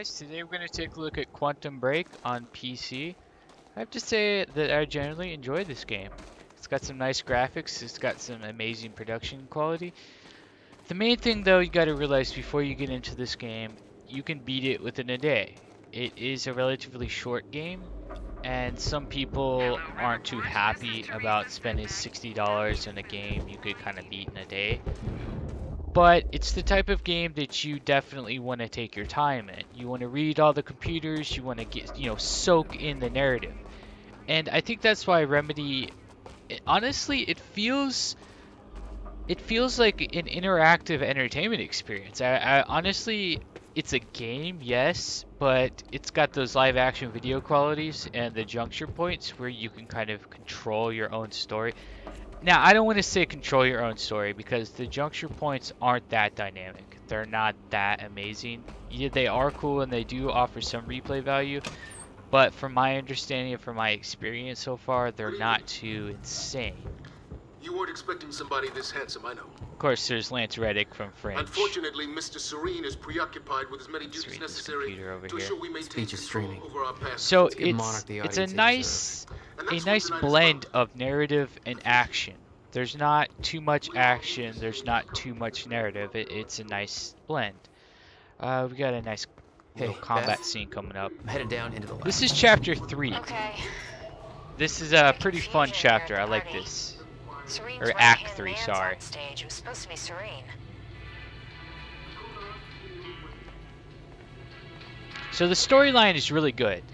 guys, today we're going to take a look at Quantum Break on PC. I have to say that I generally enjoy this game. It's got some nice graphics, it's got some amazing production quality. The main thing though you got to realize before you get into this game, you can beat it within a day. It is a relatively short game, and some people aren't too happy about spending $60 in a game you could kind of beat in a day. But it's the type of game that you definitely want to take your time in. You want to read all the computers, you want to get, soak in the narrative. And I think that's why Remedy, honestly, it feels like an interactive entertainment experience. I honestly, it's a game, yes, but it's got those live action video qualities and the juncture points where you can kind of control your own story. Now, I don't want to say control your own story because the juncture points aren't that dynamic. They're not that amazing. Yeah, they are cool and they do offer some replay value, but from my understanding and from my experience so far, they're not too insane. You weren't expecting somebody this handsome, I know. Of course, there's Lance Reddick from Fringe. Unfortunately, Mr. Serene is preoccupied with as many duties necessary to ensure we maintain control over our past. So it's a nice blend of narrative and action. There's not too much action. There's not too much narrative. It's a nice blend. We got a nice little combat scene coming up. I'm headed down into the lab. This is chapter 3. Okay. This is a pretty fun chapter. I like this. Serene's Or running Act and 3, Nan's sorry. on stage. It was supposed to be Serene. So the storyline is really good.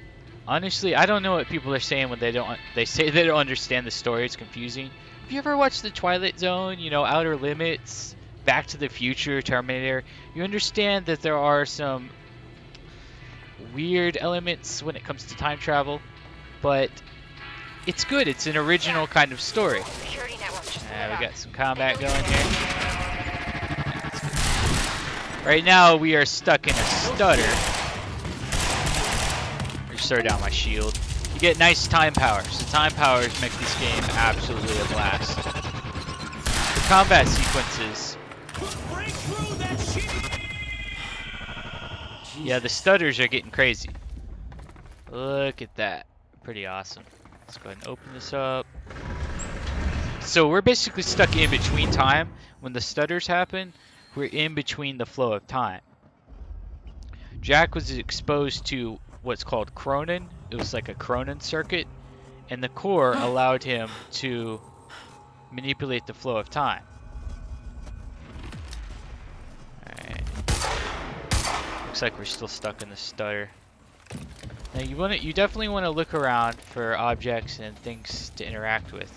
Honestly, I don't know what people are saying when they say they don't understand the story. It's confusing. Have you ever watched The Twilight Zone, Outer Limits, Back to the Future, Terminator? You understand that there are some weird elements when it comes to time travel, but it's good. It's an original kind of story. Security network just We got some combat going here. Right now we are stuck in a stutter. Just throw down my shield. You get nice time powers. The time powers make this game absolutely a blast. The combat sequences. Yeah, the stutters are getting crazy. Look at that. Pretty awesome. Let's go ahead and open this up. So we're basically stuck in between time. When the stutters happen, we're in between the flow of time. Jack was exposed to what's called Chronon. It was like a Chronon circuit, and the core allowed him to manipulate the flow of time. Alright. Looks like we're still stuck in the stutter. Now you definitely want to look around for objects and things to interact with.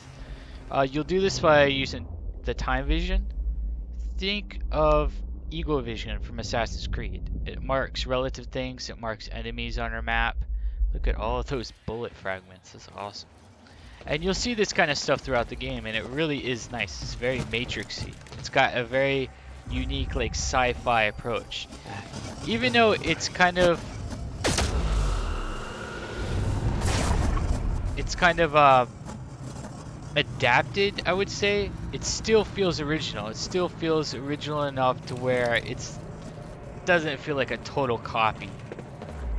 You'll do this by using the time vision. Think of Eagle Vision from Assassin's Creed. It marks relative things, it marks enemies on our map. Look at all of those bullet fragments, that's awesome. And you'll see this kind of stuff throughout the game, and it really is nice. It's very Matrixy. It's got a very unique, like, sci-fi approach. Even though it's kind of adapted, I would say, it still feels original. It still feels original enough to where it doesn't feel like a total copy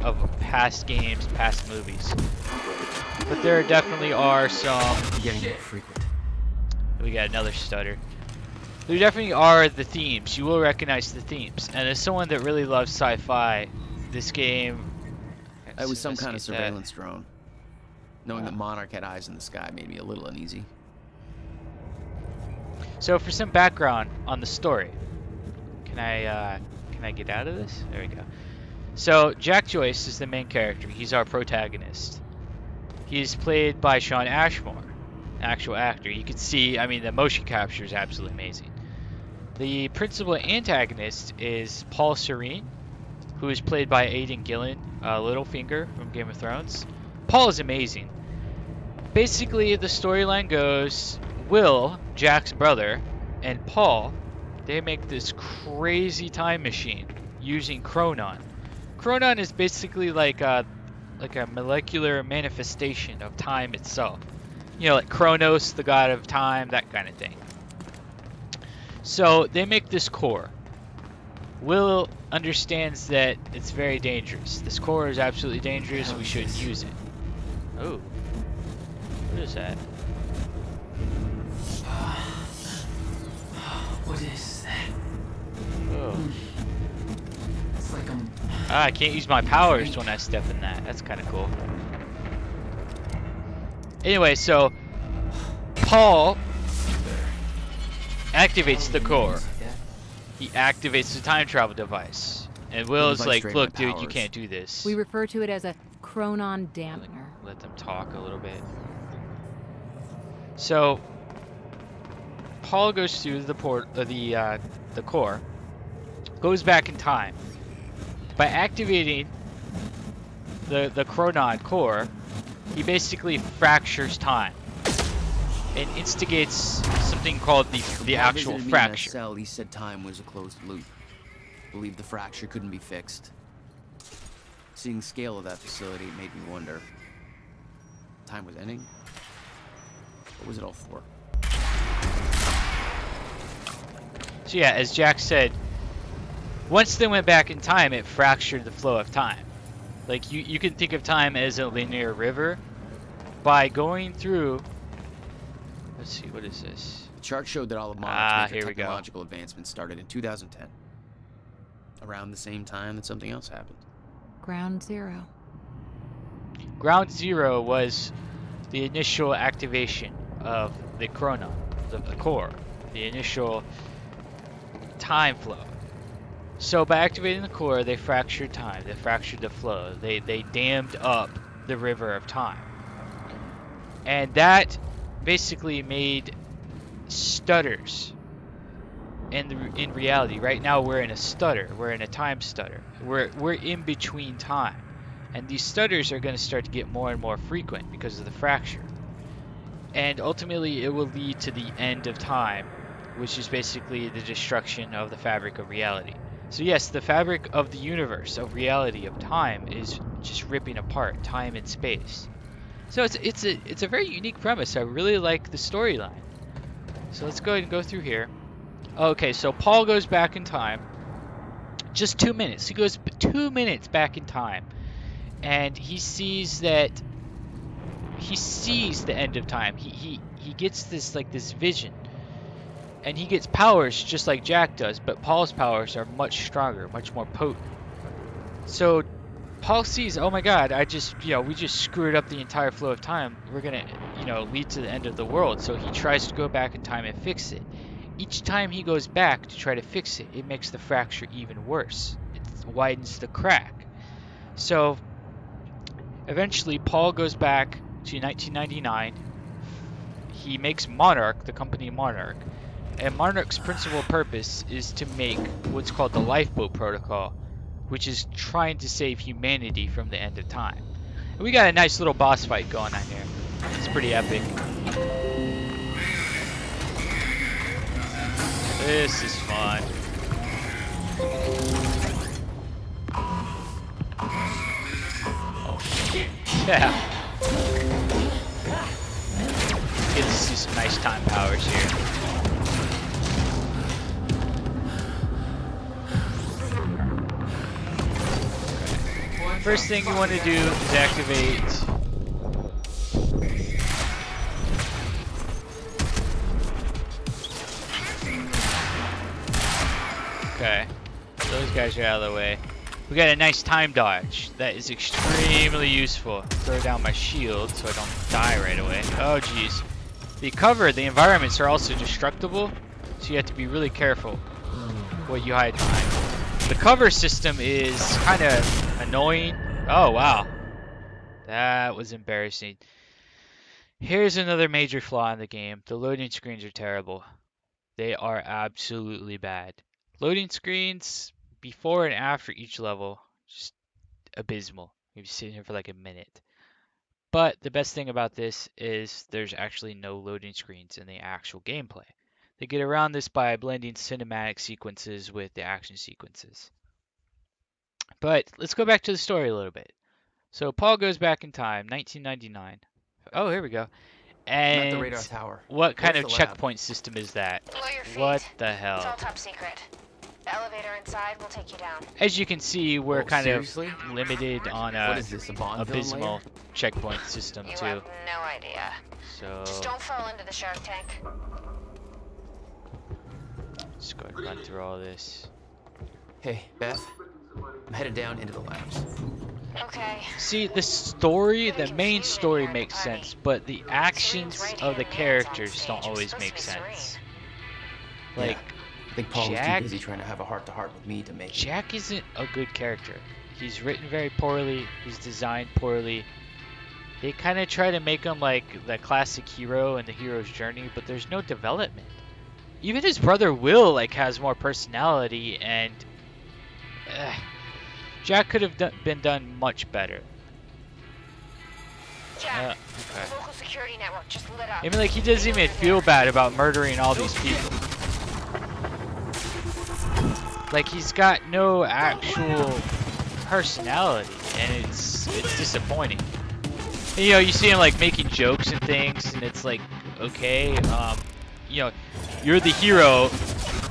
of past games, past movies. But there definitely are some. Getting more frequent. We got another stutter. There definitely are the themes. You will recognize the themes. And as someone that really loves sci-fi, this game. It was some kind of surveillance drone. Knowing that Monarch had eyes in the sky made me a little uneasy. So for some background on the story, can I get out of this? There we go. So Jack Joyce is the main character. He's our protagonist. He's played by Shawn Ashmore, an actual actor. You can see, I mean, the motion capture is absolutely amazing. The principal antagonist is Paul Serene, who is played by Aidan Gillen, Littlefinger from Game of Thrones. Paul is amazing. Basically, the storyline goes, Will, Jack's brother, and Paul, they make this crazy time machine using Chronon. Chronon is basically like a molecular manifestation of time itself. Like Kronos, the god of time, that kind of thing. So they make this core. Will understands that it's very dangerous. This core is absolutely dangerous. We shouldn't use it. Oh, what is that? What is that? Oh. It's like I'm... Ah, I can't use my powers when I step in that. That's kind of cool. Anyway, so Paul activates the core. He activates the time travel device. And Will's like, look, dude, you can't do this. We refer to it as a chronon dampener. Let them talk a little bit. So Paul goes through the core, goes back in time. By activating the chronon core, he basically fractures time and instigates something called the actual fracture. Cell, he said time was a closed loop. Believed the fracture couldn't be fixed. Seeing the scale of that facility made me wonder. Time was ending? What was it all for? So yeah, as Jack said, once they went back in time, it fractured the flow of time. Like you can think of time as a linear river. By going through, let's see, what is this? The chart showed that all of Monarch's major here we go. technological advancements started in 2010. Around the same time that something else happened. Ground Zero. Ground Zero was the initial activation of the chronon, the core, the initial time flow. So by activating the core, they fractured time, they fractured the flow, they dammed up the river of time. And that basically made stutters. In reality, right now we're in a stutter, we're in a time stutter. We're in between time. And these stutters are going to start to get more and more frequent because of the fracture. And ultimately it will lead to the end of time, which is basically the destruction of the fabric of reality. So yes, the fabric of the universe, of reality, of time is just ripping apart, time and space. So it's a very unique premise. I really like the storyline. So let's go ahead and go through here. Okay, so Paul goes back in time. Just 2 minutes. He goes 2 minutes back in time. And he sees the end of time. He gets this vision. And he gets powers just like Jack does, but Paul's powers are much stronger, much more potent. So Paul sees, oh my god, we just screwed up the entire flow of time. We're gonna, lead to the end of the world. So he tries to go back in time and fix it. Each time he goes back to try to fix it, it makes the fracture even worse. It widens the crack. So eventually Paul goes back to 1999. He makes Monarch, the company Monarch. And Monarch's principal purpose is to make what's called the Lifeboat Protocol, which is trying to save humanity from the end of time. And we got a nice little boss fight going on here. It's pretty epic. This is fun. Yeah. Get to see some nice time powers here. First thing you want to do is activate okay, those guys are out of the way. We got a nice time dodge that is extremely useful. Throw down my shield so I don't die right away. Oh geez. The environments are also destructible, so you have to be really careful what you hide behind. The cover system is kind of annoying. Oh wow, that was embarrassing. Here's another major flaw in the game. The loading screens are terrible. They are absolutely bad. Loading screens before and after each level, just abysmal. You'll be sitting here for like a minute. But the best thing about this is there's actually no loading screens in the actual gameplay. They get around this by blending cinematic sequences with the action sequences. But let's go back to the story a little bit. So Paul goes back in time, 1999. Oh, here we go. And at the radar tower. What kind Where's of the checkpoint system is that? Below your feet. What the It's hell? all top secret. The elevator inside will take you down. As you can see, we're Oh, kind seriously? of limited on What a is this, a Bond villain abysmal lair? checkpoint system You too. have no idea. So Just don't fall into the shark tank. just go ahead and run through all this. Hey, Beth. I'm headed down into the labs. Okay. See, the story, the Getting main confusing story here at the makes party. sense, but the actions Serene's of the right-hand man's on characters stage. don't It was always supposed to make be Serene. sense. Like, I think Paul was Jack- too busy trying to have a heart-to-heart with me to make it. Jack isn't a good character. He's written very poorly, he's designed poorly. They kind of try to make him like the classic hero and the hero's journey, but there's no development. Even his brother Will like has more personality, and Jack could have been done much better. Jack, Okay. the local security network just lit up. I mean, like, he doesn't even feel bad about murdering all these people. Like, he's got no actual personality, and it's disappointing. And, you know, you see him like making jokes and things, and it's like, okay, you know, you're the hero,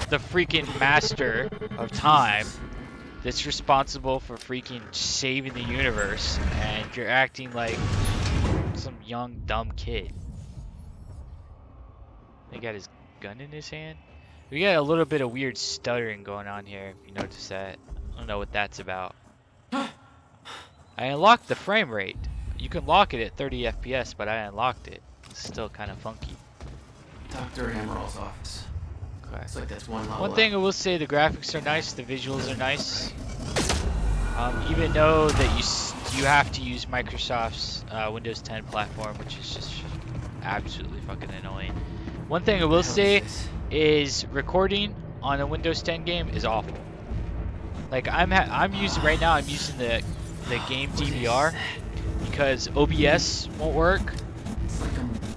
the freaking master of time, that's responsible for freaking saving the universe, and you're acting like some young dumb kid. He got his gun in his hand. We got a little bit of weird stuttering going on here, if you notice that. I don't know what that's about. I unlocked the frame rate. You can lock it at 30 FPS, but I unlocked it. It's still kind of funky. Dr. Amaril's office. Okay. It's like that's one level One thing I will say, the graphics are nice, the visuals are nice. Even though that you have to use Microsoft's Windows 10 platform, which is just absolutely fucking annoying. One thing I will say is recording on a Windows 10 game is awful. Like I'm using right now, I'm using the game DVR because OBS won't work.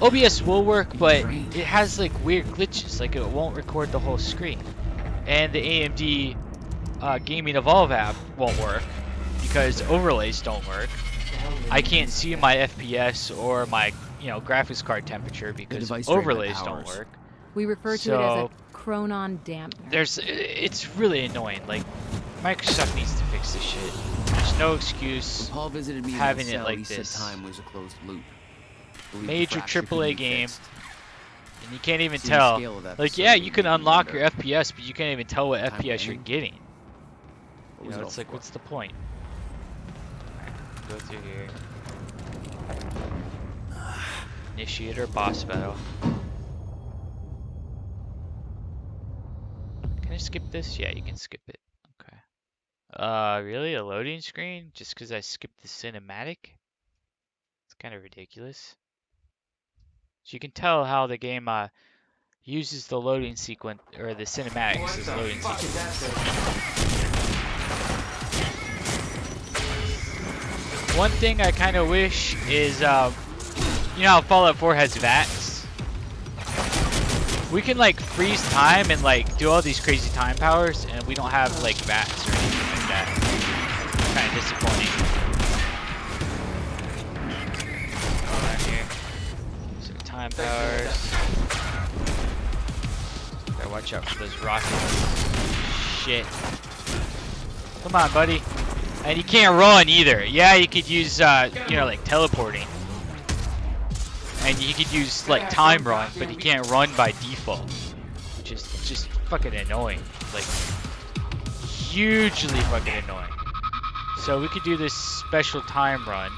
OBS will work, but it has like weird glitches, like it won't record the whole screen. And the AMD Gaming Evolve app won't work because overlays don't work. I can't see my FPS or my, you know, graphics card temperature because device drained my overlays don't powers. work. We refer to it as a chronon dampener. It's really annoying. Like, Microsoft needs to fix this shit. There's no excuse. Paul visited me having in it the cell, like he this. said time was a closed loop. Believed the Major fracture couldn't AAA be game. fixed. And you can't even Seeing the tell. scale of that Like, yeah, facility you can made me unlock wonder, your FPS, but you can't even tell what Time FPS you're waning? getting. what You was know, it it's all like, for? what's the point? Go through here. Initiate our boss battle. Can I skip this? Yeah, you can skip it. Okay. Really? A loading screen? Just because I skipped the cinematic? It's kind of ridiculous. So you can tell how the game uses the loading sequence, or the cinematics as loading sequence. One thing I kind of wish is, you know how Fallout 4 has VATs? We can like freeze time and like do all these crazy time powers, and we don't have like VATs or anything like that. Kind of disappointing. All right, here. So time powers. Gotta watch out for those rockets. Shit. Come on, buddy. And you can't run either. Yeah, you could use, you know, like teleporting. And you could use, like, time run, but you can't run by default. Which is just fucking annoying. Like, hugely fucking annoying. So we could do this special time run.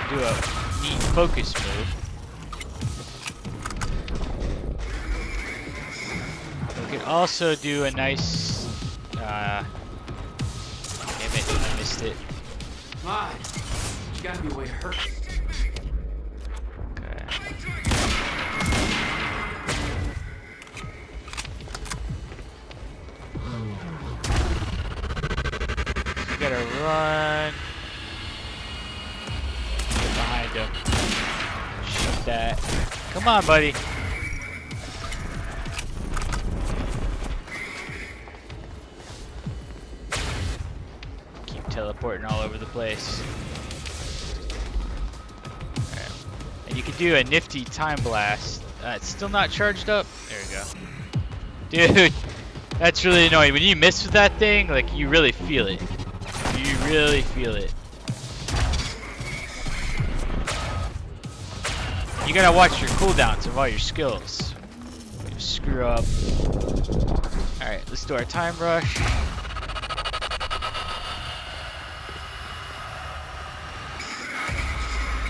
Do a neat focus move. We could also do a nice... damn it, I missed it. Come on. You gotta be a way to hurt me. Okay. You gotta run. Get behind him. Shoot that. Come on, buddy. Keep teleporting all over the place. Alright. And you can do a nifty time blast. It's still not charged up. There we go. Dude, that's really annoying. When you miss with that thing, like, you really feel it. You really feel it. You gotta watch your cooldowns of all your skills. You screw up. Alright, let's do our time rush.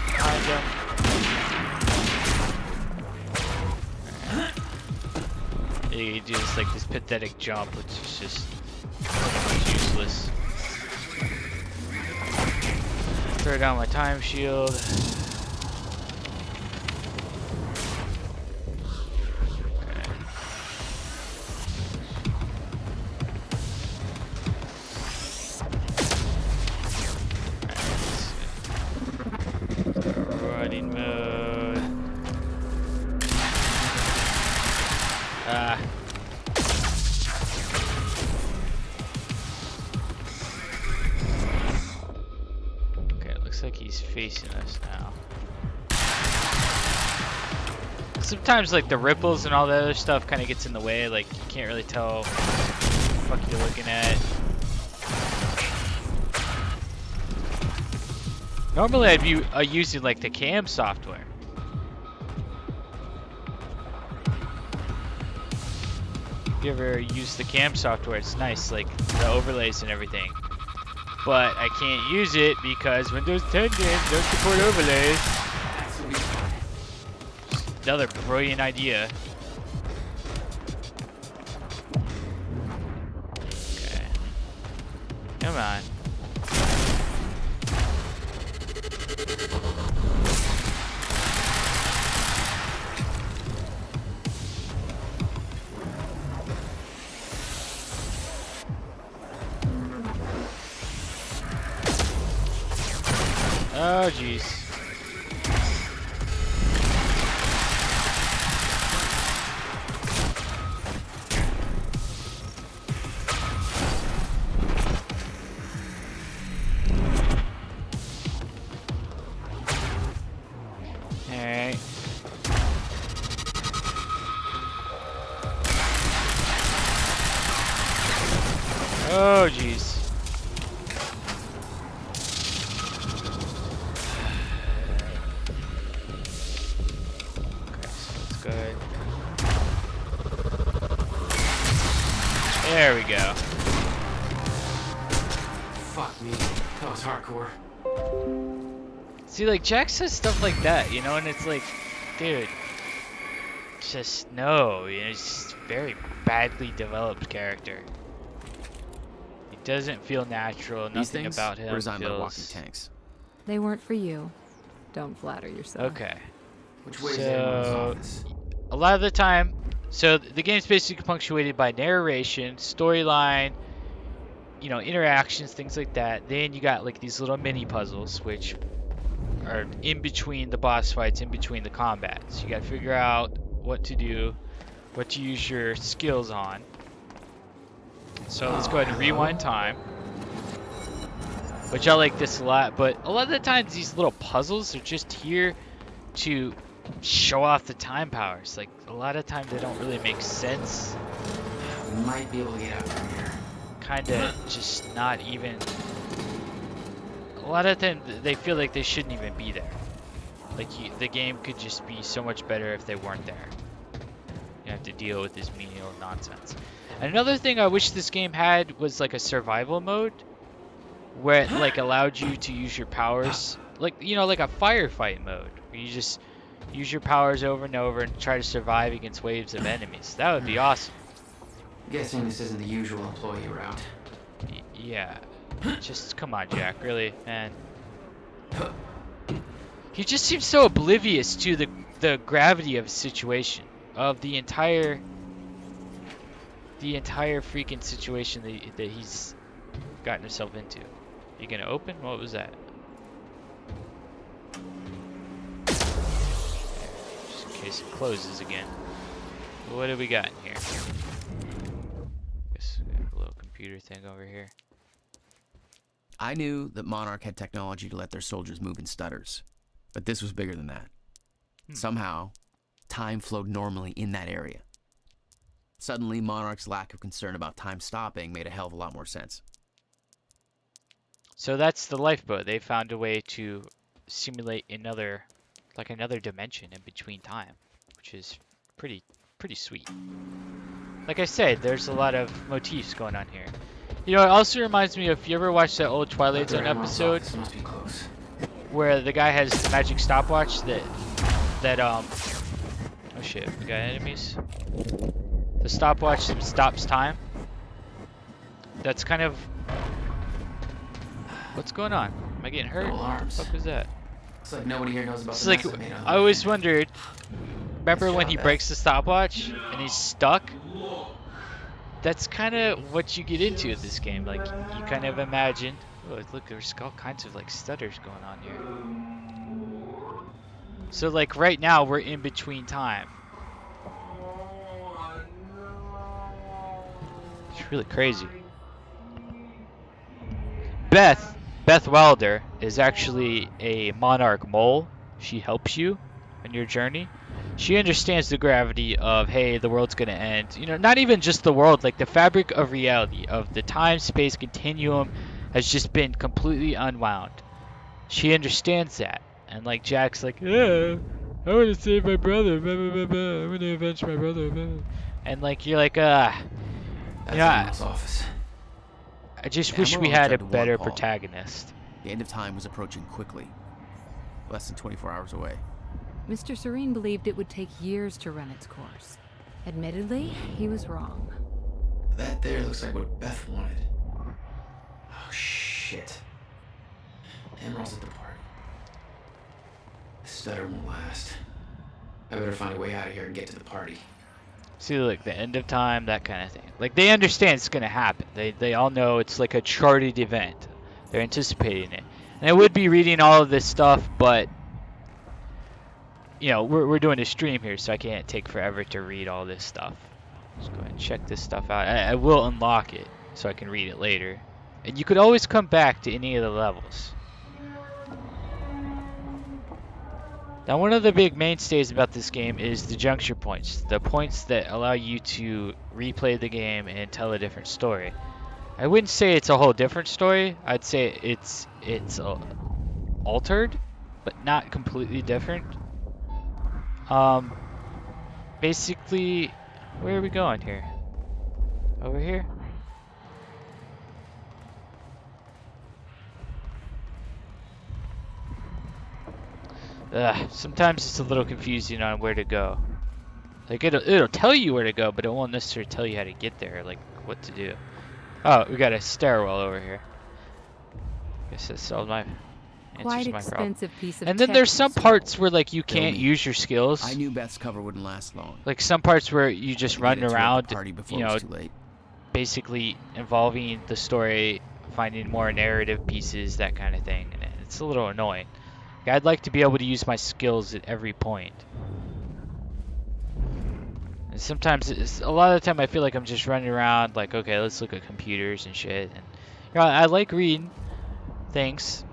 Behind him. You do this like this pathetic jump, which is just useless. Throw down my time shield. Running mode. Okay, it looks like he's facing us now. Sometimes like the ripples and all the other stuff kind of gets in the way, like you can't really tell what the fuck you're looking at. Normally I'd be using like the cam software. If you ever use the cam software, it's nice, like the overlays and everything. But I can't use it because Windows 10 games don't support overlays. Just another brilliant idea. Okay. Come on. Oh jeez. Alright. Oh jeez. There we go. Fuck me. That was hardcore. See, like, Jack says stuff like that, you know, and it's like, dude, just no. You know, he's just a very badly developed character. He doesn't feel natural. Nothing about him were designed by feels... walking tanks. They weren't for you. Don't flatter yourself. Okay. Which way is everyone's office? A lot of the time, so the game's basically punctuated by narration, storyline, you know, interactions, things like that. Then you got like these little mini puzzles, which are in between the boss fights, in between the combats. You got to figure out what to do, what to use your skills on. So let's go ahead and rewind time. Which I like this a lot, but a lot of the times these little puzzles are just here to show off the time powers. Like, a lot of times they don't really make sense. We might be able to get out from here. Kinda just not even... A lot of times they feel like they shouldn't even be there. Like, the game could just be so much better if they weren't there. You have to deal with this menial nonsense. And another thing I wish this game had was like a survival mode, where it like allowed you to use your powers, like, you know, like a firefight mode, where you just use your powers over and over and try to survive against waves of enemies. That would be awesome. Guessing this isn't the usual employee route. Yeah. Just come on, Jack. Really, man. He just seems so oblivious to the gravity of the situation, of the entire freaking situation that he's gotten himself into. You gonna open? What was that? Just in case it closes again. What do we got in here? Guess we have a little computer thing over here. I knew that Monarch had technology to let their soldiers move in stutters, but this was bigger than that. Somehow, time flowed normally in that area. Suddenly, Monarch's lack of concern about time stopping made a hell of a lot more sense. So that's the lifeboat. They found a way to simulate another dimension in between time, which is pretty sweet. Like I said, there's a lot of motifs going on here. You know, it also reminds me of, if you ever watched that old Twilight Zone episode where the guy has the magic stopwatch that oh shit, we got enemies. The stopwatch stops time. That's kind of, what's going on? Am I getting hurt? What the fuck was that? It's like nobody here knows about It's the like, mess I made on I the always way. wondered, remember when he Beth. breaks the stopwatch and he's stuck? That's kind of what you get into with this game. Like, you kind of imagine, oh look, there's all kinds of like stutters going on here. So like right now we're in between time. It's really crazy. Beth Wilder is actually a Monarch mole. She helps you on your journey. She understands the gravity of, hey, the world's gonna end. You know, not even just the world, like the fabric of reality, of the time-space continuum has just been completely unwound. She understands that. And like Jack's like, I want to save my brother. Blah, blah, blah, blah. I want to avenge my brother. Blah, blah. And like, you're like, That's yeah. Admiral's office. I just The wish we Admiral had a tried to warn better Paul. protagonist. The end of time was approaching quickly. Less than 24 hours away. Mr. Serene believed it would take years to run its course. Admittedly, he was wrong. That there looks like what Beth wanted. Oh, shit. Emerald's at the party. This stutter won't last. I better find a way out of here and get to the party. See, like the end of time, that kind of thing. Like they understand it's gonna happen. They all know it's like a charted event. They're anticipating it. And I would be reading all of this stuff, but you know, we're doing a stream here, so I can't take forever to read all this stuff. Let's go ahead and check this stuff out. I will unlock it so I can read it later. And you could always come back to any of the levels. Now, one of the big mainstays about this game is the juncture points, the points that allow you to replay the game and tell a different story. I wouldn't say it's a whole different story. I'd say it's altered, but not completely different. Basically, where are we going here? Over here? Sometimes it's a little confusing on where to go. Like it'll tell you where to go, but it won't necessarily tell you how to get there, like what to do. Oh, we got a stairwell over here. Guess that solved my Quite answers my problem. expensive piece of And then tech, there's some Mr. parts where like you Tell can't me. use your skills. I knew Beth's cover wouldn't last long. Like some parts where you just I run needed to around, at the party before you it know, was too late. basically involving the story, finding more narrative pieces, that kind of thing. And it's a little annoying. Like, I'd like to be able to use my skills at every point. And sometimes, a lot of the time I feel like I'm just running around like, okay, let's look at computers and shit. And you know, I like reading things.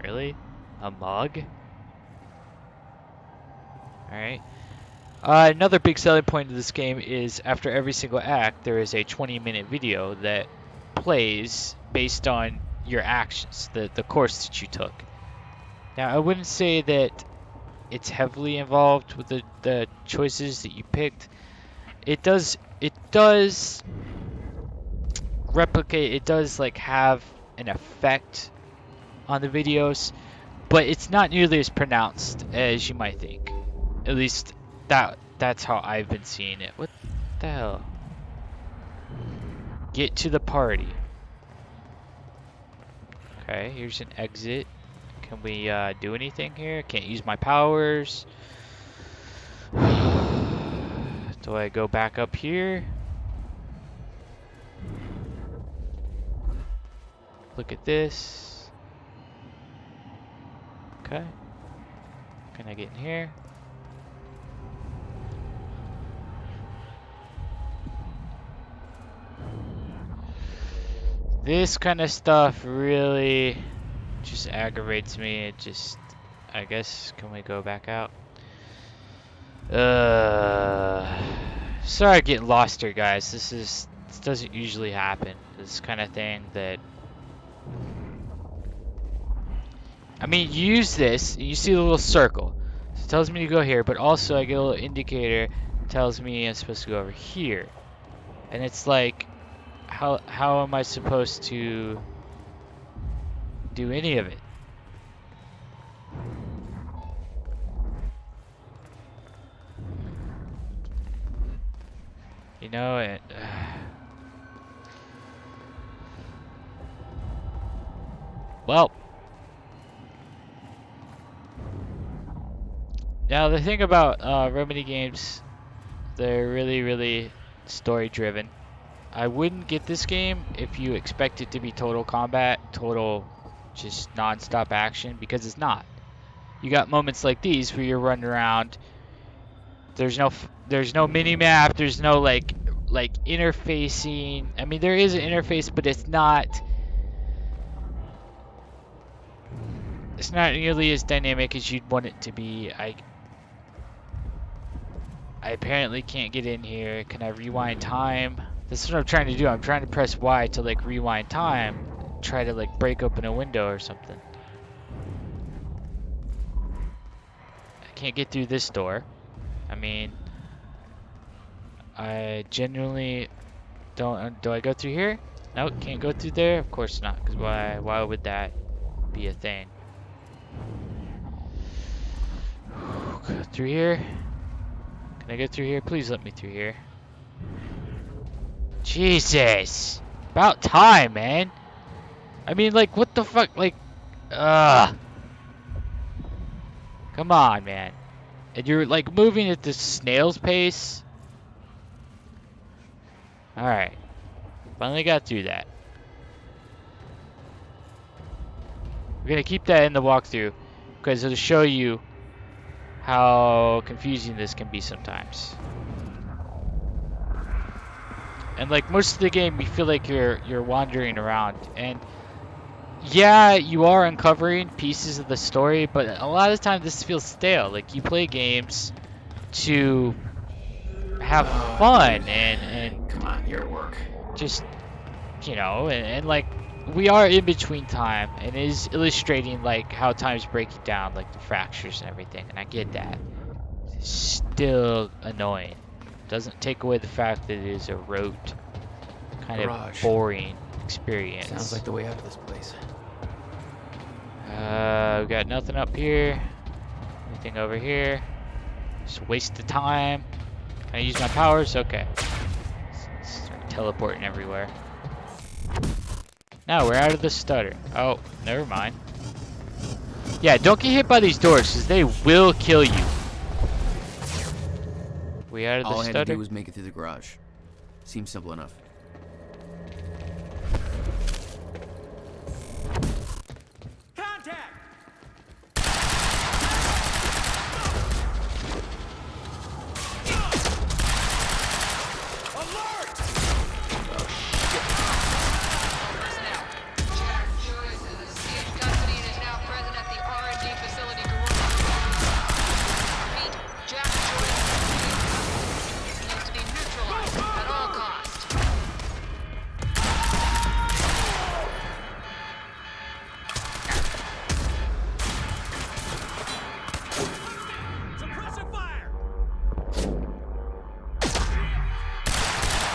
Really? A mug? Alright. Another big selling point of this game is after every single act, there is a 20-minute video that plays based on your actions, the course that you took. Now, I wouldn't say that it's heavily involved with the choices that you picked. It does replicate, it does like have an effect on the videos, but it's not nearly as pronounced as you might think. At least that's how I've been seeing it. What the hell? Get to the party. Okay, here's an exit. Can we do anything here? Can't use my powers. Do I go back up here? Look at this. Okay. Can I get in here? This kind of stuff really just aggravates me. It just, I guess, can we go back out? Sorry, getting lost here, guys. This doesn't usually happen. This kind of thing that. I mean, you use this, and you see the little circle. So it tells me to go here, but also I get a little indicator that tells me I'm supposed to go over here. And it's like, how am I supposed to do any of it? You know, and well, now the thing about Remedy games, they're really story driven. I wouldn't get this game if you expect it to be total combat, total just non-stop action, because it's not. You got moments like these where you're running around. There's no mini map. There's no like interfacing. I mean, there is an interface, but it's not nearly as dynamic as you'd want it to be. I apparently can't get in here. Can I rewind time? This is what I'm trying to do. I'm trying to press Y to like rewind time, try to like break open a window or something. I can't get through this door. I mean, I genuinely don't. Do I go through here? No, can't go through there. Of course not. Cause why would that be a thing? Go through here. Can I get through here? Please let me through here. Jesus! About time, man. I mean, like, what the fuck? Like, come on, man. And you're like moving at this snail's pace. Alright. Finally got through that. We're gonna keep that in the walkthrough because it'll show you how confusing this can be sometimes. And like most of the game, you feel like you're wandering around, and yeah, you are uncovering pieces of the story, but a lot of times this feels stale. Like you play games to have fun and come on, you're at work. Just, you know, and like we are in between time, and it is illustrating like how time's breaking down, like the fractures and everything, and I get that. It's still annoying. Doesn't take away the fact that it is a rote, kind of boring experience. Sounds like the way out of this place. We got nothing up here. Anything over here? Just a waste of time. Can I use my powers? Okay. Let's start teleporting everywhere. Now we're out of the stutter. Oh, never mind. Yeah, don't get hit by these doors, because they will kill you. We out of the stutter? All I had to do was make it through the garage. Seems simple enough.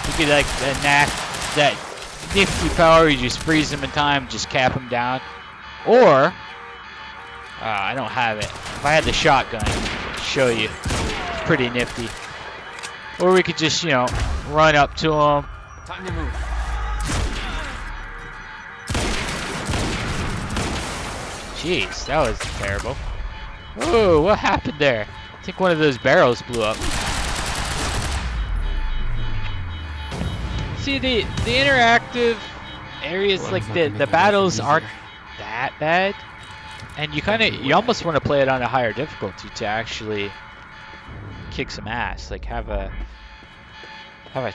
You could like enact that nifty power, you just freeze them in time, just cap them down. Or, I don't have it. If I had the shotgun, I'd show you. It's pretty nifty. Or we could just, you know, run up to them. Time to move. Jeez, that was terrible. Oh, what happened there? I think one of those barrels blew up. See, the interactive areas, like the battles aren't that bad, and you almost want to play it on a higher difficulty to actually kick some ass, like have a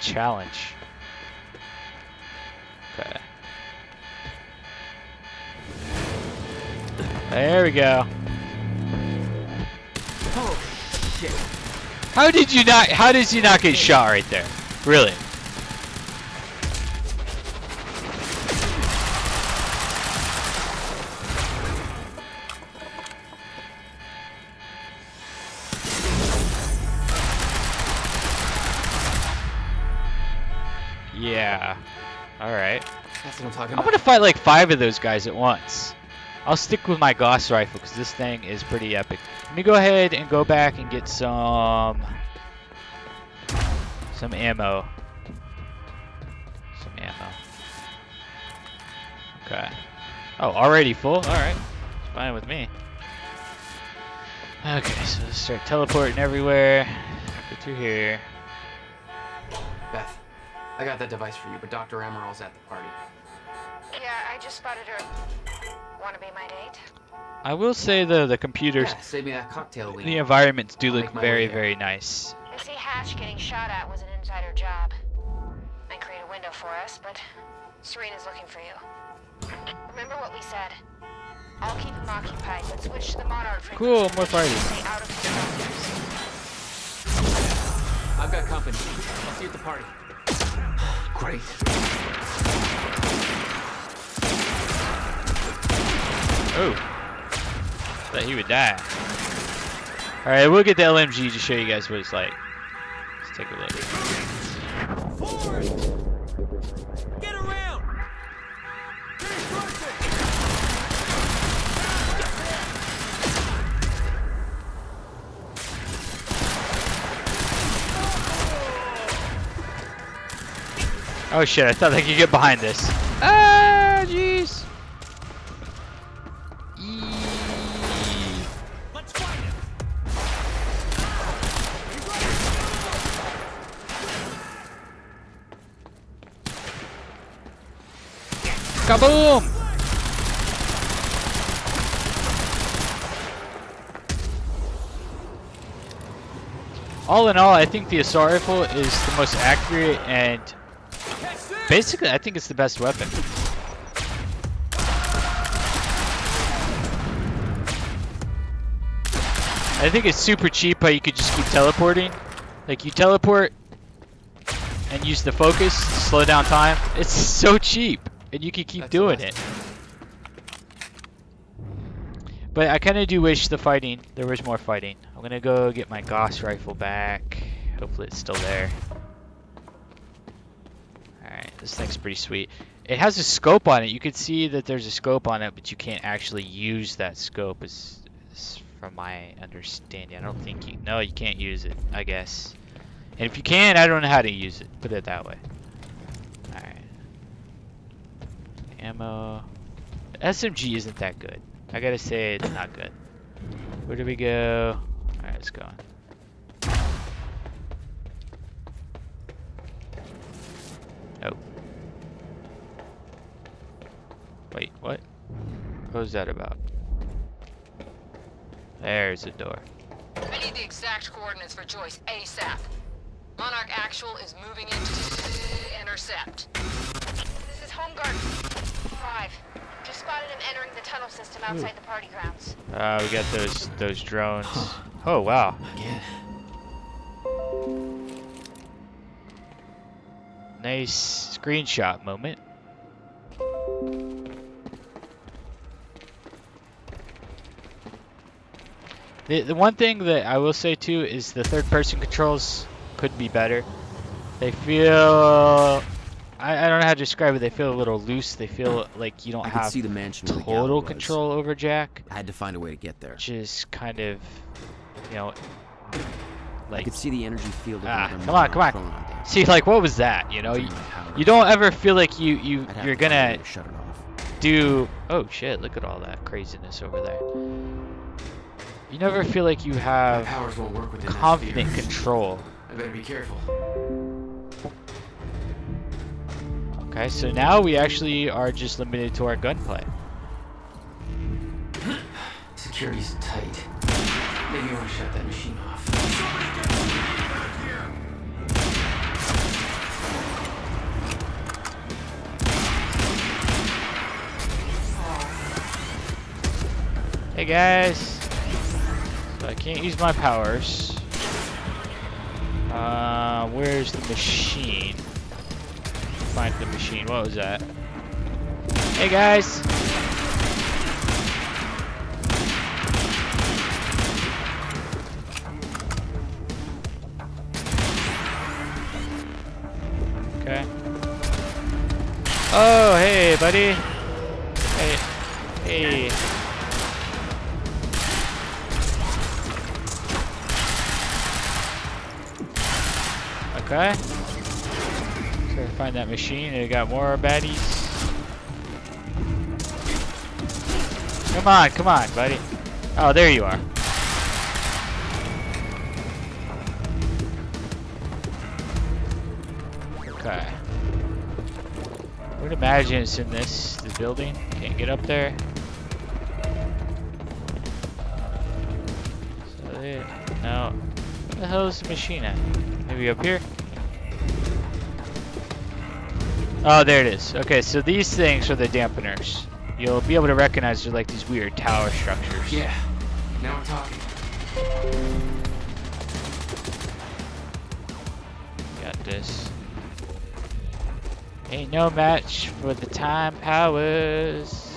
challenge. Okay. There we go. Oh shit. How did you not? How does he not get shot right there? Really? Yeah. All right. That's what I'm talking I'm about. gonna fight like 5 of those guys at once. I'll stick with my Gauss rifle because this thing is pretty epic. Let me go ahead and go back and get some ammo. Some ammo. Okay. Oh, already full? Alright. It's fine with me. Okay, so let's start teleporting everywhere. Get through here. Beth, I got that device for you, but Dr. Emerald's at the party. Yeah, I just spotted her. Wanna be my date? I will say though, the computers, Yeah, save me that cocktail we the environments do I'll look make my very, way there. very nice. You see, Hatch getting shot at was an insider job. Might create a window for us, but Serena's looking for you. Remember what we said? I'll keep him occupied, but switch to the Monarch frequency. Cool, more so fighting. stay out of his crosshairs. I've got company. I'll see you at the party. Great. Oh. Thought he would die. Alright, we'll get the LMG to show you guys what it's like. Let's take a look. Forward! Get around! Oh shit, I thought I could get behind this. Ah, jeez. Let's fight it! Kaboom! All in all, I think the assault rifle is the most accurate and basically I think it's the best weapon. I think it's super cheap how you could just keep teleporting. Like you teleport and use the focus to slow down time. It's so cheap and you can keep That's doing the it. But I kind of do wish there was more fighting. I'm gonna go get my Gauss rifle back. Hopefully it's still there. Alright, this thing's pretty sweet. It has a scope on it. You can see that there's a scope on it, but you can't actually use that scope is from my understanding. I don't think you... No, you can't use it, I guess. And if you can, I don't know how to use it. Put it that way. Alright. Ammo. The SMG isn't that good. I gotta say, it's not good. Where do we go? Alright, let's go. Oh. Wait, what? What was that about? There's the door. I need the exact coordinates for Joyce ASAP. Monarch Actual is moving in to intercept. This is Home Guard 5. Just spotted him entering the tunnel system outside the party grounds. We got those drones. Oh wow. Again. Nice screenshot moment. The one thing that I will say too is the third person controls could be better. They feel I don't know how to describe it. They feel a little loose. They feel like you don't I could have see the mansion where the total gallery was. control over Jack, I had to find a way to get there. which is kind of, you know, I like could see the energy field of another come on, come on. Chronon dance. See, like what was that? You know, Turn my power you don't ever feel like I'd have you're to find a way gonna to shut it off. do. Oh shit! Look at all that craziness over there. You never feel like you My have powers won't work within that confident sphere. control. I better be careful. Okay, so now we actually are just limited to our gunplay. Security's tight. Maybe you want to shut that machine off. Hey guys, so I can't use my powers. Where's the machine? Find the machine. What was that? Hey guys! Okay. Oh, hey, buddy. Hey. Hey. Okay. So find that machine. They got more baddies. Come on, buddy. Oh, there you are. Okay. I would imagine it's in this building. Can't get up there. So no. Where the hell is the machine at? Maybe up here? Oh, there it is. Okay, so these things are the dampeners. You'll be able to recognize they're like these weird tower structures. Yeah, now we're talking. Got this. Ain't no match for the time powers.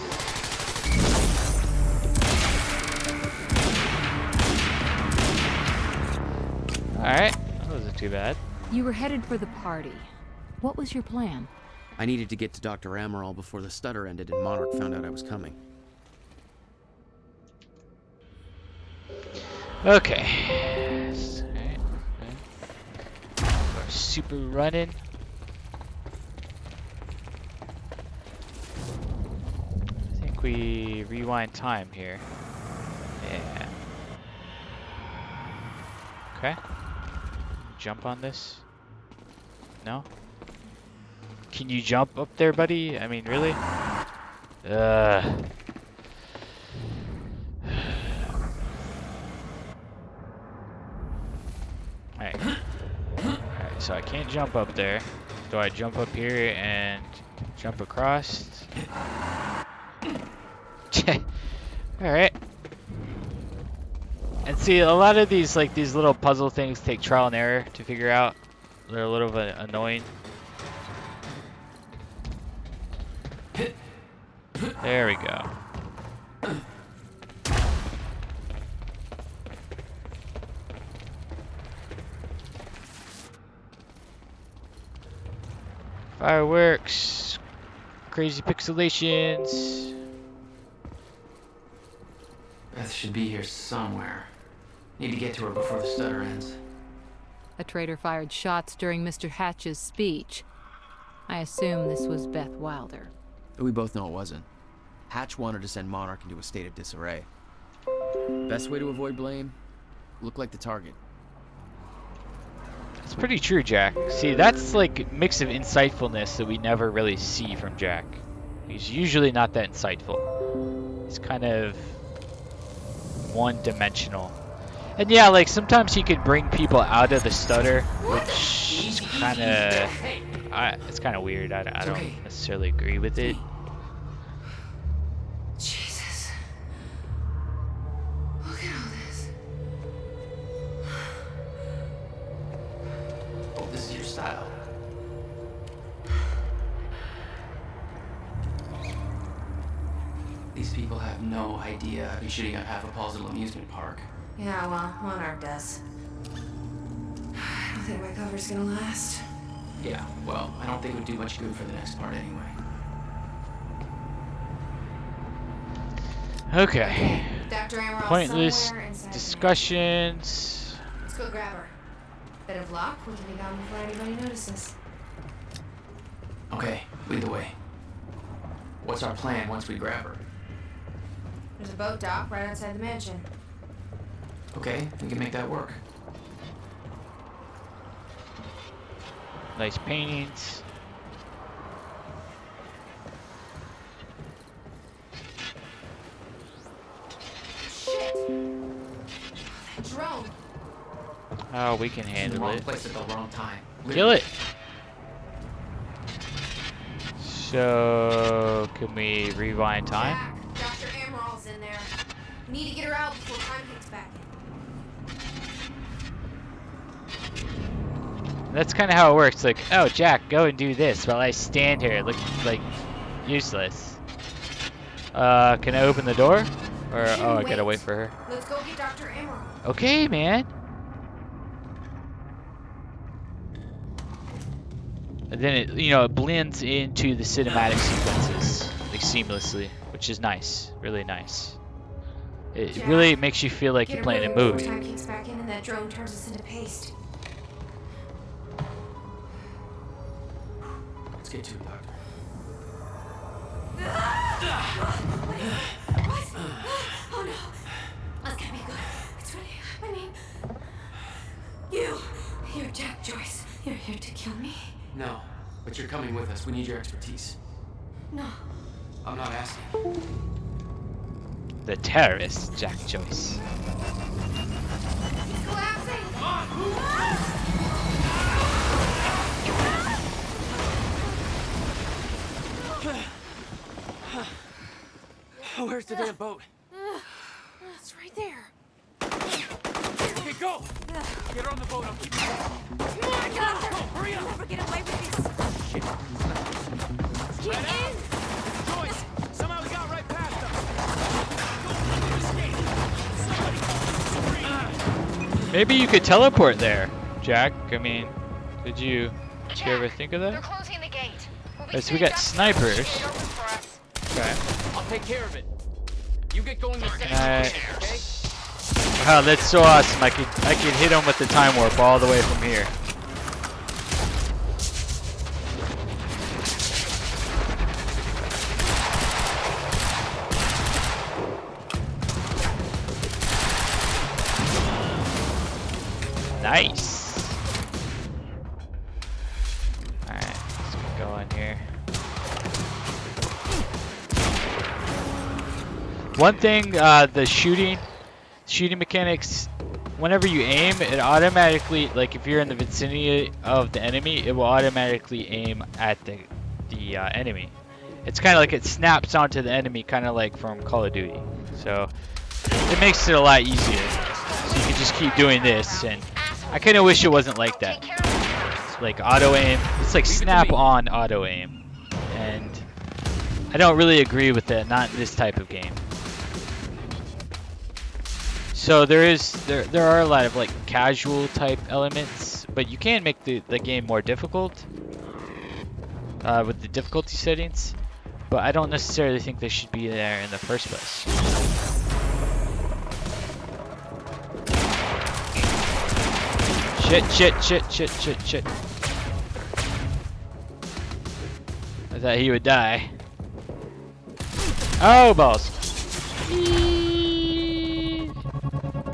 Alright, that wasn't too bad. You were headed for the party. What was your plan? I needed to get to Dr. Amaral before the stutter ended and Monarch found out I was coming. Okay. Alright, okay. We're super running. I think we rewind time here. Yeah. Okay. Jump on this? No? Can you jump up there, buddy? I mean, really? Alright. Alright, so I can't jump up there. Do I jump up here and jump across? Alright. And see, a lot of these, like, these little puzzle things take trial and error to figure out. They're a little bit annoying. There we go. Fireworks. Crazy pixelations. Beth should be here somewhere. Need to get to her before the stutter ends. A traitor fired shots during Mr. Hatch's speech. I assume this was Beth Wilder. We both know it wasn't. Hatch wanted to send Monarch into a state of disarray. Best way to avoid blame? Look like the target. It's pretty true, Jack. See, that's like a mix of insightfulness that we never really see from Jack. He's usually not that insightful. He's kind of one-dimensional. And yeah, like sometimes he could bring people out of the stutter, which kind of, it's kind of weird. I don't necessarily agree with it. Jesus. Look at all this. Oh, this is your style. These people have no idea I've been shooting up half a Paulsville amusement park. Yeah, well, Monarch does. I don't think my cover's gonna last. Yeah, well, I don't think it would do much good for the next part anyway. Okay. Dr. Amaral Pointless somewhere inside discussions. Let's go grab her. Bit of luck, we can be gone before anybody notices. Okay, lead the way. What's our plan once we grab her? There's a boat dock right outside the mansion. Okay, we can make that work. Nice paintings. Shit! That drone! Oh, we can In the handle wrong it. place at the wrong time. Kill it. So, can we rewind time? Jack, Dr. Amaral's in there. We need to get her out before time kicks back in. That's kind of how it works. Like, oh, Jack, go and do this while I stand here looking like useless. Can I open the door? Or, oh, I gotta wait for her. Let's go get Dr. Emerald. Okay, man. And then it, you know, it blends into the cinematic sequences like seamlessly, which is nice, really nice. It Jack, really makes you feel like you're playing a movie. Time kicks back in and that drone turns us into paste. Let's get to it, Doctor. What? Oh no. That's gonna be good. It's really, I mean, you're Jack Joyce. You're here to kill me? No, but you're coming with us. We need your expertise. No. I'm not asking. The terrorist, Jack Joyce. It's collapsing! Oh, where's the damn boat? It's right there. Okay, go! Get her on the boat. I'll keep you. Come on, Doctor! Hurry up! We'll never get away with this. Shit. Get in! Joyce! Somehow we got right past them. Escape! Somebody call Serene! Maybe you could teleport there, Jack. I mean, did you ever think of They're that? closing the gate. We'll be Right, so we got staying just in case snipers. they open for us. Okay. I'll take care of it. You get going the second Alright. okay? Wow, that's so awesome. I could hit him with the time warp all the way from here. Nice. Alright, let's get going here. One thing, the shooting mechanics, whenever you aim, it automatically, like if you're in the vicinity of the enemy, it will automatically aim at the enemy. It's kind of like it snaps onto the enemy, kind of like from Call of Duty. So it makes it a lot easier. So you can just keep doing this, and I kind of wish it wasn't like that. It's like auto aim. It's like snap on auto aim, and I don't really agree with that. Not in this type of game. So there are a lot of like casual type elements, but you can make the game more difficult with the difficulty settings. But I don't necessarily think they should be there in the first place. Shit. I thought he would die. Oh, balls.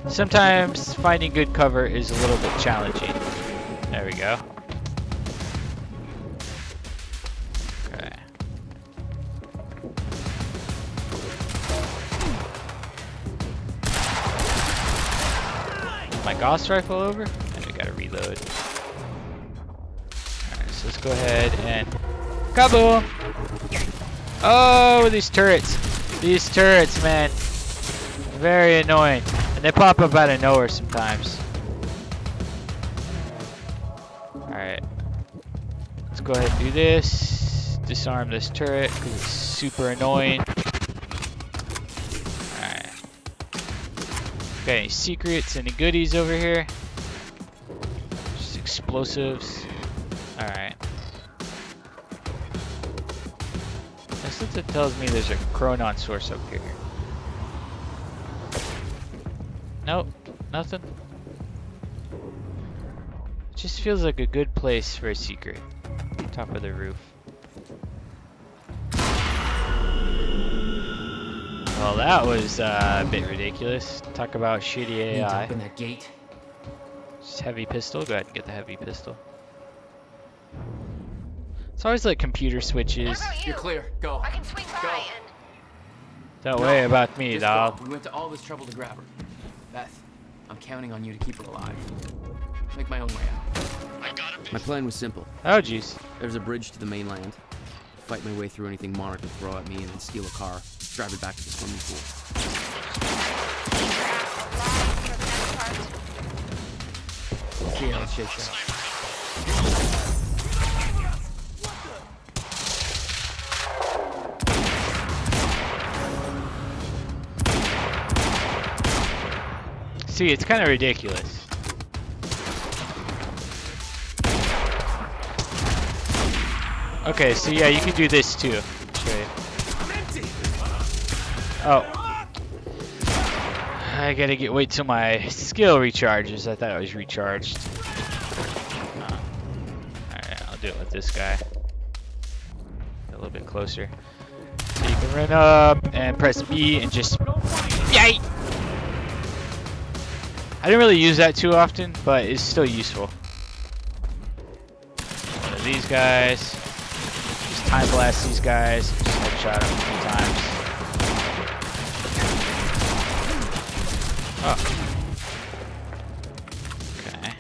Sometimes finding good cover is a little bit challenging. There we go. Okay. My Gauss rifle over? And we gotta reload. Alright, so let's go ahead and kaboom! Oh, these turrets! These turrets, man. Very annoying. And they pop up out of nowhere sometimes. Alright. Let's go ahead and do this. Disarm this turret because it's super annoying. Alright. Got any secrets, any goodies over here? Just explosives. Alright. Since it tells me there's a Chronon source up here. Nope, nothing. It just feels like a good place for a secret. Top of the roof. Well, that was a bit ridiculous. Talk about shitty Need to AI. open that gate. Just heavy pistol. Go ahead and get the heavy pistol. It's always like computer switches. What about you? You're clear. Go. I can swing by Go. and... Don't worry about me, Just dog. go. We went to all this trouble to grab her. Beth, I'm counting on you to keep her alive. Make my own way out. My plan was simple. Oh, jeez. There's a bridge to the mainland. Fight my way through anything Monarch would throw at me and then steal a car. Drive it back to the swimming pool. Yeah, let's shake that. See, it's kind of ridiculous. Okay, so yeah, you can do this too. Show you. Oh. I gotta wait till my skill recharges. I thought it was recharged. Alright, I'll do it with this guy. A little bit closer. So you can run up and press B and just... Yay! I didn't really use that too often, but it's still useful. One of these guys. Just time blast these guys. Just headshot them a few times. Oh. Okay.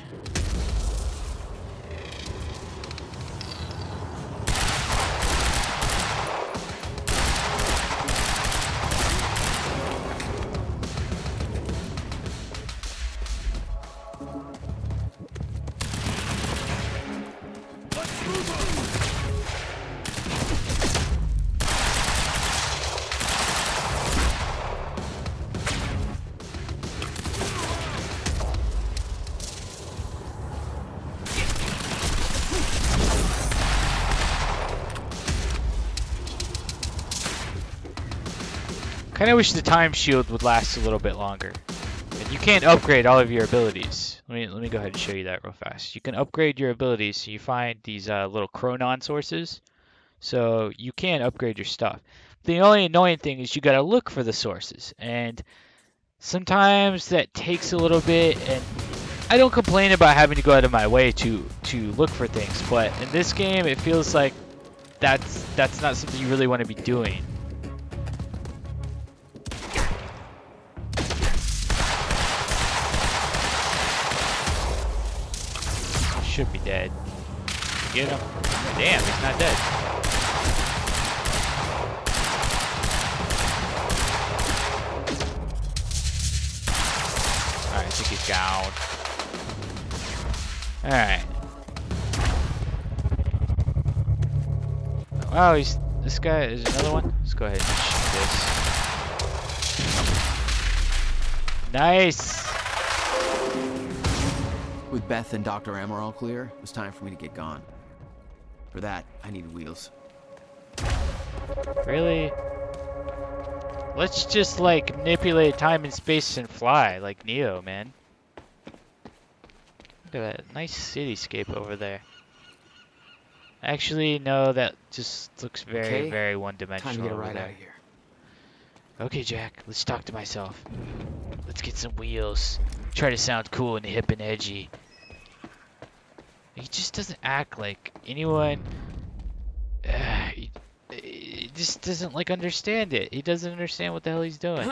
Kind of wish the time shield would last a little bit longer. And you can't upgrade all of your abilities. Let me go ahead and show you that real fast. You can upgrade your abilities, so you find these little chronon sources. So you can upgrade your stuff. The only annoying thing is you gotta look for the sources, and sometimes that takes a little bit. And I don't complain about having to go out of my way to look for things, but in this game it feels like that's not something you really want to be doing. Should be dead. Get him. Damn, he's not dead. Alright, I think he's down. Alright. Wow, this guy is another one. Let's go ahead and shoot this. Nice! With Beth and Dr. Amaral clear, it was time for me to get gone. For that, I needed wheels. Really? Let's just like manipulate time and space and fly like Neo, man. Look at that nice cityscape over there. Actually, no, that just looks very, very one-dimensional. Time to get a over ride there. out of here. Okay, Jack, let's talk to myself. Let's get some wheels. Try to sound cool and hip and edgy. He just doesn't act like anyone. He just doesn't like understand it. He doesn't understand what the hell he's doing.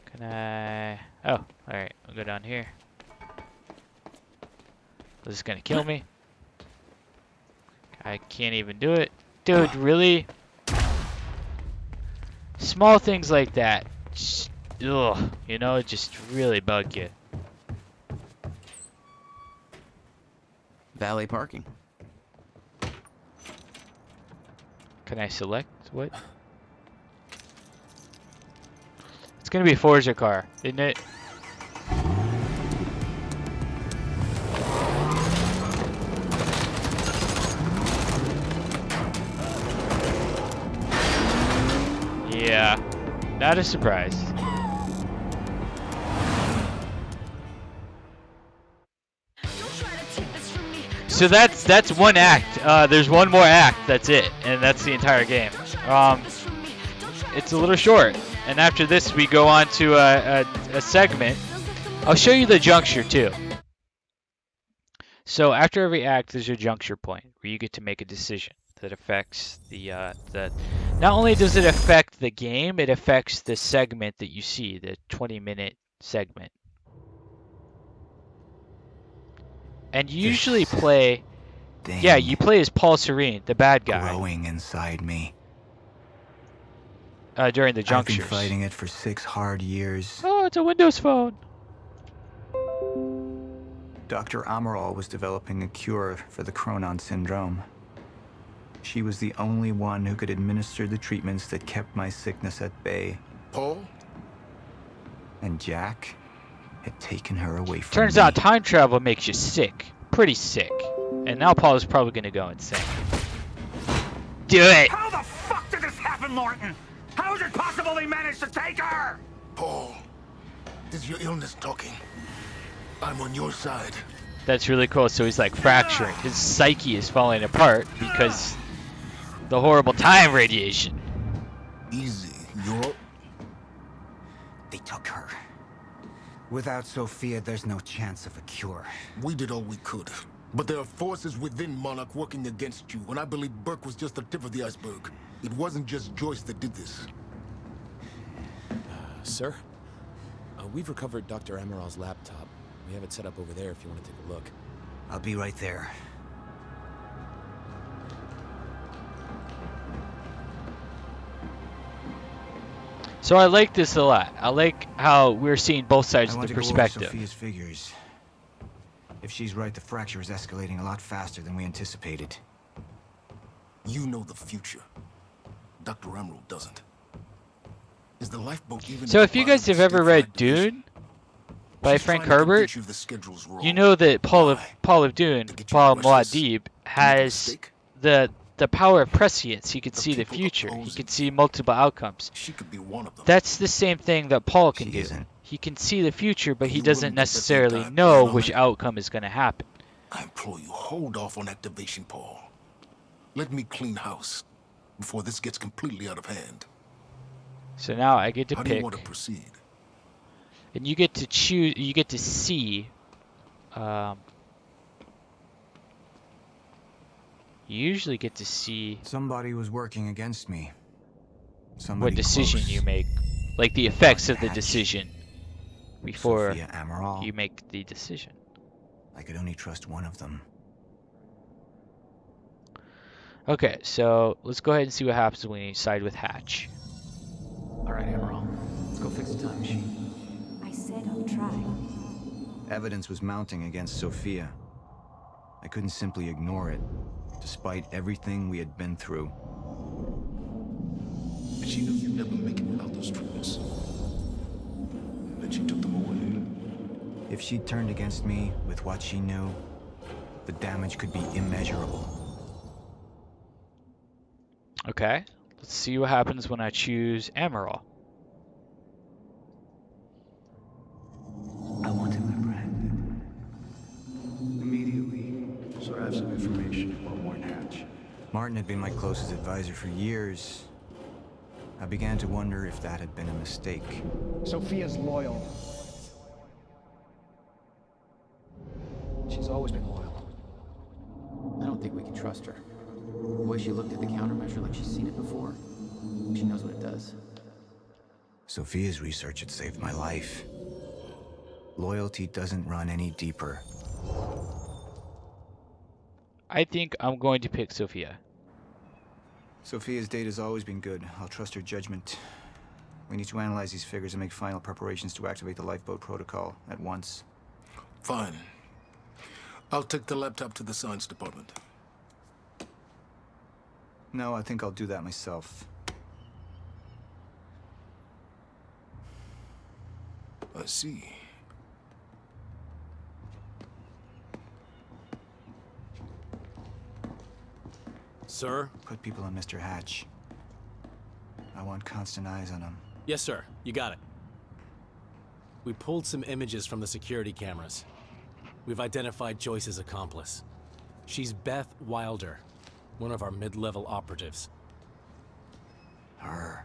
Can I? Oh, all right. I'll go down here. This is gonna kill me. I can't even do it, dude. Really? Small things like that. Just, ugh, you know, just really bug you. Valet parking. Can I select what? It's gonna be a Forza car, isn't it? Yeah, not a surprise. So that's one act. There's one more act. That's it, and that's the entire game. It's a little short, and after this we go on to a segment. I'll show you the juncture too. So after every act, there's a juncture point where you get to make a decision that affects the not only does it affect the game, it affects the segment that you see, the 20-minute segment. And you usually play, yeah, you play as Paul Serene, the bad guy. Growing inside me. During the junctures. I've been fighting it for 6 hard years. Oh, it's a Windows Phone. Dr. Amaral was developing a cure for the Chronon syndrome. She was the only one who could administer the treatments that kept my sickness at bay. Paul? And Jack had taken her away from Turns me. out time travel makes you sick. Pretty sick. And now Paul is probably gonna go insane. Do it! How the fuck did this happen, Morton? How is it possible they managed to take her? Paul, is your illness talking? I'm on your side. That's really cool. So he's like fracturing. His psyche is falling apart because the horrible time radiation. Easy, you're... They took her. Without Sophia, there's no chance of a cure. We did all we could. But there are forces within Monarch working against you, and I believe Burke was just the tip of the iceberg. It wasn't just Joyce that did this. Sir? We've recovered Dr. Amaral's laptop. We have it set up over there if you want to take a look. I'll be right there. So I like this a lot. I like how we're seeing both sides of the perspective. Sophia's figures. If she's right, the fracture is escalating a lot faster than we anticipated. You know the future. Dr. Amaral doesn't. Is the lifeboat even... So if you guys have ever read Dune by Frank Herbert, you know that Paul of Dune, Paul Muad'Dib, has the power of prescience. He could see the future. He could see multiple outcomes. She could be one of them. That's the same thing that Paul can do. He can see the future, but he doesn't necessarily know which outcome is going to happen. I implore you, hold off on activation, Paul. Let me clean house before this gets completely out of hand. So now I get to How pick. do you want to proceed? And you get to choose. You get to see. You usually get to see Somebody was working against me. what decision you make, like the effects of the decision before Sophia Amaral. you make the decision. I could only trust one of them. Okay, so let's go ahead and see what happens when you side with Hatch. Alright, Amaral. Let's go fix the time machine. I said I'll try. Evidence was mounting against Sophia. I couldn't simply ignore it, despite everything we had been through. And she knew you'd never make it without those treatments. And then she took them away. If she turned against me with what she knew, the damage could be immeasurable. Okay, let's see what happens when I choose Amaral. I want him apprehended. Immediately. So I have some information about Warren Hatch. Martin had been my closest advisor for years. I began to wonder if that had been a mistake. Sophia's loyal. She's always been loyal. I don't think we can trust her. The way she looked at the countermeasure like she's seen it before. She knows what it does. Sophia's research had saved my life. Loyalty doesn't run any deeper. I think I'm going to pick Sophia. Sophia's data's always been good. I'll trust her judgment. We need to analyze these figures and make final preparations to activate the lifeboat protocol at once. Fine. I'll take the laptop to the science department. No, I think I'll do that myself. I see. Sir? Put people on Mr. Hatch. I want constant eyes on him. Yes, sir. You got it. We pulled some images from the security cameras. We've identified Joyce's accomplice. She's Beth Wilder, one of our mid-level operatives. Her.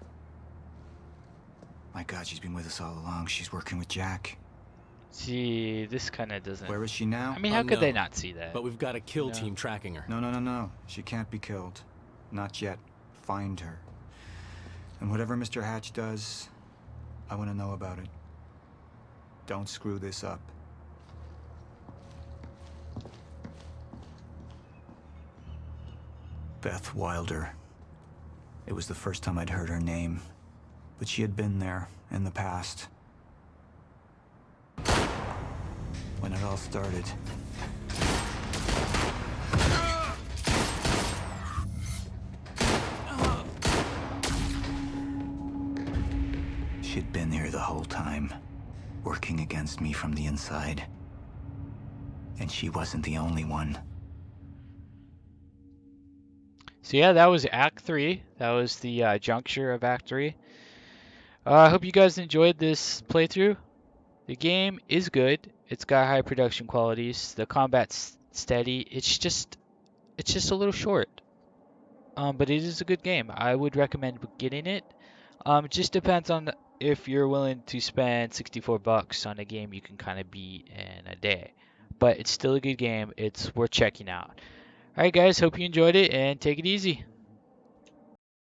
My God, she's been with us all along. She's working with Jack. See, this kind of doesn't... Where is she now? I mean, how could they not see that? But we've got a kill team tracking her. No. She can't be killed. Not yet. Find her. And whatever Mr. Hatch does, I want to know about it. Don't screw this up. Beth Wilder. It was the first time I'd heard her name, but she had been there in the past. When it all started. She'd been here the whole time. working against me from the inside. And she wasn't the only one. So yeah, that was Act 3. That was the juncture of Act 3. I hope you guys enjoyed this playthrough. The game is good. It's got high production qualities. The combat's steady. It's just a little short. But it is a good game. I would recommend getting it. It just depends on if you're willing to spend $64 on a game you can kind of beat in a day. But it's still a good game. It's worth checking out. Alright guys, hope you enjoyed it and take it easy.